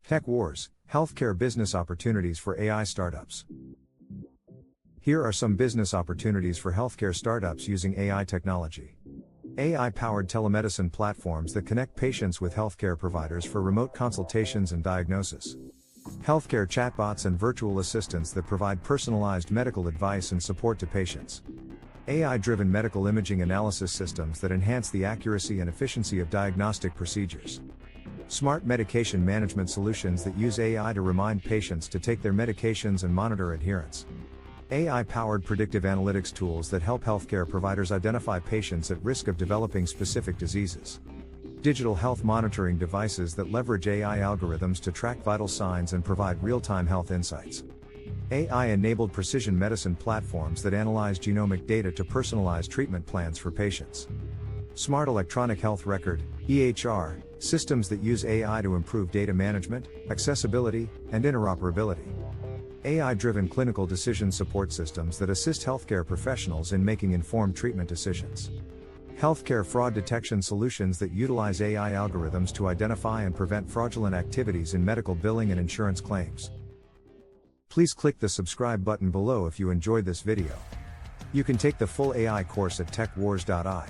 Tech Wars, Healthcare Business Opportunities for AI Startups. Here are some business opportunities for healthcare startups using AI technology. AI-powered telemedicine platforms that connect patients with healthcare providers for remote consultations and diagnosis. Healthcare chatbots and virtual assistants that provide personalized medical advice and support to patients. AI-driven medical imaging analysis systems that enhance the accuracy and efficiency of diagnostic procedures. Smart medication management solutions that use AI to remind patients to take their medications and monitor adherence. AI-powered predictive analytics tools that help healthcare providers identify patients at risk of developing specific diseases. Digital health monitoring devices that leverage AI algorithms to track vital signs and provide real-time health insights. AI-enabled precision medicine platforms that analyze genomic data to personalize treatment plans for patients. Smart electronic health record (EHR) systems that use AI to improve data management, accessibility, and interoperability. AI-driven clinical decision support systems that assist healthcare professionals in making informed treatment decisions. Healthcare fraud detection solutions that utilize AI algorithms to identify and prevent fraudulent activities in medical billing and insurance claims. Please click the subscribe button below if you enjoyed this video. You can take the full AI course at techwars.ai.